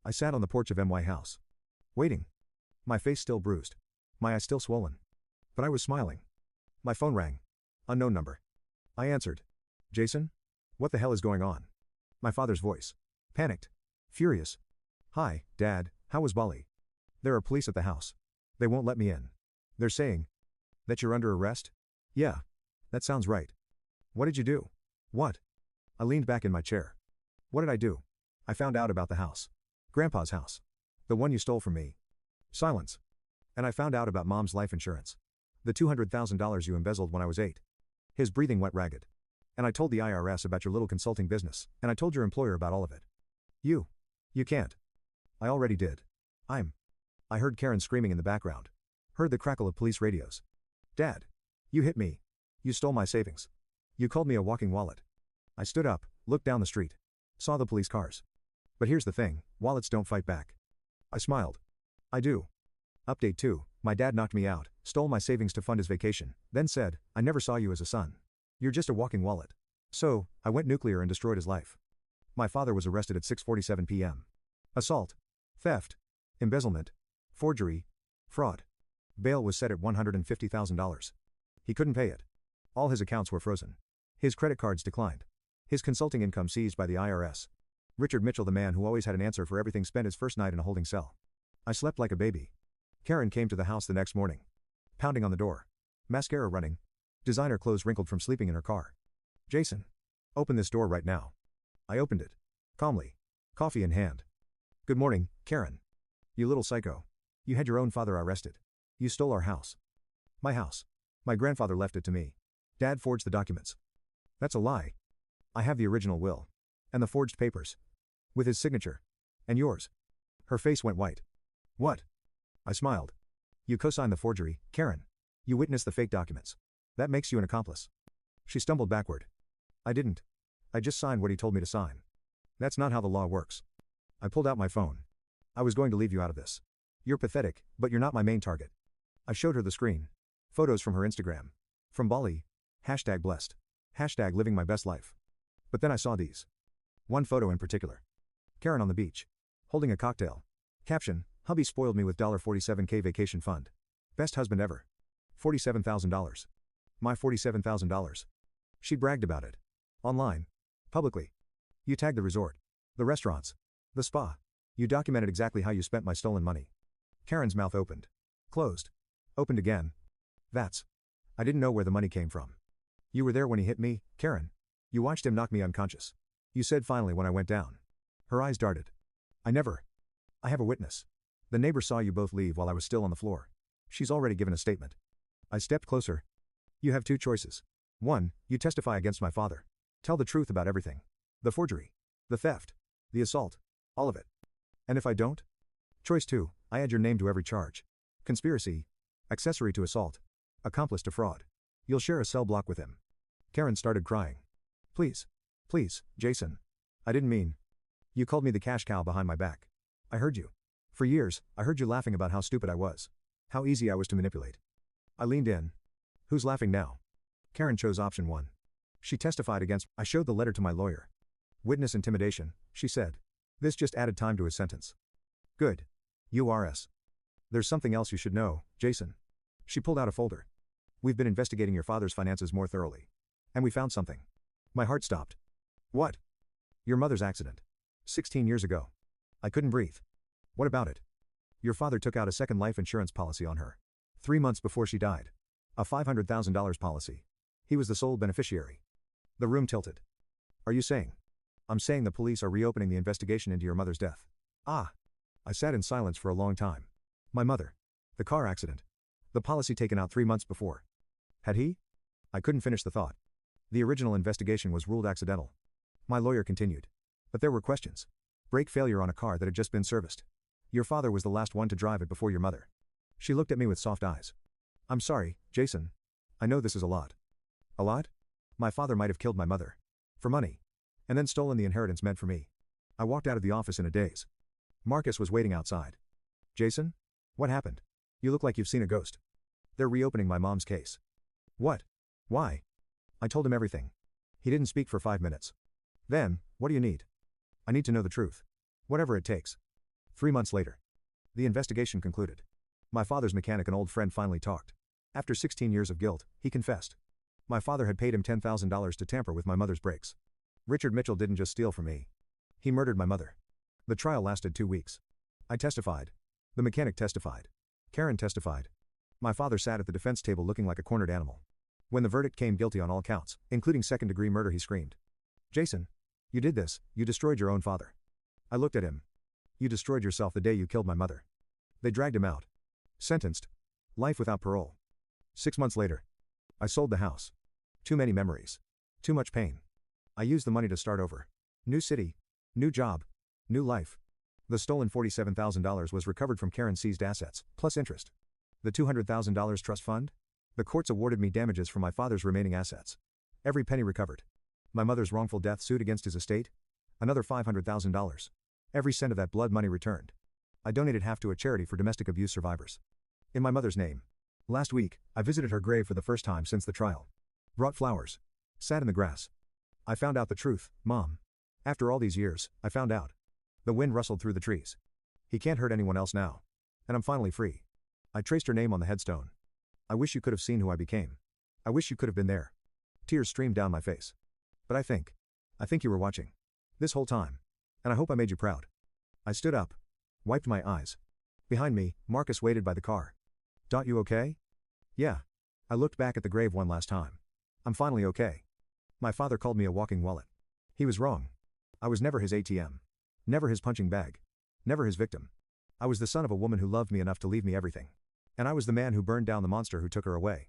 I sat on the porch of MY house. Waiting. My face still bruised. My eyes still swollen. But I was smiling. My phone rang. Unknown number. I answered. Jason? What the hell is going on? My father's voice. Panicked. Furious. Hi, Dad, how was Bali? There are police at the house. They won't let me in. They're saying that you're under arrest? Yeah. That sounds right. What did you do? What? I leaned back in my chair. What did I do? I found out about the house. Grandpa's house. The one you stole from me. Silence. And I found out about Mom's life insurance. The $200,000 you embezzled when I was 8. His breathing went ragged. And I told the IRS about your little consulting business, and I told your employer about all of it. You can't. I already did. I heard Karen screaming in the background. Heard the crackle of police radios. Dad. You hit me. You stole my savings. You called me a walking wallet. I stood up, looked down the street. Saw the police cars. But here's the thing, wallets don't fight back. I smiled. I do. Update 2, my dad knocked me out, stole my savings to fund his vacation, then said, I never saw you as a son. You're just a walking wallet. So, I went nuclear and destroyed his life. My father was arrested at 6:47 p.m. Assault. Theft. Embezzlement. Forgery. Fraud. Bail was set at $150,000. He couldn't pay it. All his accounts were frozen. His credit cards declined. His consulting income seized by the IRS. Richard Mitchell, the man who always had an answer for everything, spent his first night in a holding cell. I slept like a baby. Karen came to the house the next morning. Pounding on the door. Mascara running. Designer clothes wrinkled from sleeping in her car. Jason. Open this door right now. I opened it. Calmly. Coffee in hand. Good morning, Karen. You little psycho. You had your own father arrested. You stole our house. My house. My grandfather left it to me. Dad forged the documents. That's a lie. I have the original will. And the forged papers. With his signature. And yours. Her face went white. What? I smiled. You co-signed the forgery, Karen. You witnessed the fake documents. That makes you an accomplice. She stumbled backward. I didn't. I just signed what he told me to sign. That's not how the law works. I pulled out my phone. I was going to leave you out of this. You're pathetic, but you're not my main target. I showed her the screen. Photos from her Instagram. From Bali. #blessed. #living my best life. But then I saw these. One photo in particular. Karen on the beach. Holding a cocktail. Caption, hubby spoiled me with $47K vacation fund. Best husband ever. $47,000. My $47,000. She bragged about it. Online. Publicly. You tagged the resort. The restaurants. The spa. You documented exactly how you spent my stolen money. Karen's mouth opened. Closed. Opened again. I didn't know where the money came from. You were there when he hit me, Karen. You watched him knock me unconscious. You said finally when I went down. Her eyes darted. I have a witness. The neighbor saw you both leave while I was still on the floor. She's already given a statement. I stepped closer. You have 2 choices. 1, you testify against my father. Tell the truth about everything. The forgery. The theft. The assault. All of it. And if I don't? Choice 2, I add your name to every charge. Conspiracy. Accessory to assault. Accomplice to fraud. You'll share a cell block with him. Karen started crying. Please. Please, Jason. I didn't mean. You called me the cash cow behind my back. I heard you. For years, I heard you laughing about how stupid I was. How easy I was to manipulate. I leaned in. Who's laughing now? Karen chose option 1. She testified against. I showed the letter to my lawyer. Witness intimidation, she said. This just added time to his sentence. Good. URS. There's something else you should know, Jason. She pulled out a folder. We've been investigating your father's finances more thoroughly. And we found something. My heart stopped. What? Your mother's accident. 16 years ago. I couldn't breathe. What about it? Your father took out a second life insurance policy on her. 3 months before she died. A $500,000 policy. He was the sole beneficiary. The room tilted. Are you saying? I'm saying the police are reopening the investigation into your mother's death. Ah. I sat in silence for a long time. My mother. The car accident. The policy taken out 3 months before. Had he? I couldn't finish the thought. The original investigation was ruled accidental. My lawyer continued. But there were questions. Brake failure on a car that had just been serviced. Your father was the last one to drive it before your mother. She looked at me with soft eyes. I'm sorry, Jason. I know this is a lot. A lot? My father might have killed my mother. For money. And then stolen the inheritance meant for me. I walked out of the office in a daze. Marcus was waiting outside. Jason? What happened? You look like you've seen a ghost. They're reopening my mom's case. What? Why? I told him everything. He didn't speak for 5 minutes. Then, what do you need? I need to know the truth. Whatever it takes. 3 months later. The investigation concluded. My father's mechanic and old friend finally talked. After 16 years of guilt, he confessed. My father had paid him $10,000 to tamper with my mother's brakes. Richard Mitchell didn't just steal from me. He murdered my mother. The trial lasted 2 weeks. I testified. The mechanic testified. Karen testified. My father sat at the defense table looking like a cornered animal. When the verdict came guilty on all counts, including second-degree murder, he screamed. Jason, you did this, you destroyed your own father. I looked at him. You destroyed yourself the day you killed my mother. They dragged him out. Sentenced. Life without parole. 6 months later. I sold the house. Too many memories. Too much pain. I used the money to start over. New city. New job. New life. The stolen $47,000 was recovered from Karen's seized assets, plus interest. The $200,000 trust fund? The courts awarded me damages for my father's remaining assets. Every penny recovered. My mother's wrongful death suit against his estate? Another $500,000. Every cent of that blood money returned. I donated half to a charity for domestic abuse survivors. In my mother's name. Last week, I visited her grave for the first time since the trial. Brought flowers. Sat in the grass. I found out the truth, Mom. After all these years, I found out. The wind rustled through the trees. He can't hurt anyone else now. And I'm finally free. I traced her name on the headstone. I wish you could have seen who I became. I wish you could have been there. Tears streamed down my face. But I think you were watching. This whole time. And I hope I made you proud. I stood up. Wiped my eyes. Behind me, Marcus waited by the car. Dot, you okay? Yeah. I looked back at the grave one last time. I'm finally okay. My father called me a walking wallet. He was wrong. I was never his ATM. Never his punching bag. Never his victim. I was the son of a woman who loved me enough to leave me everything. And I was the man who burned down the monster who took her away.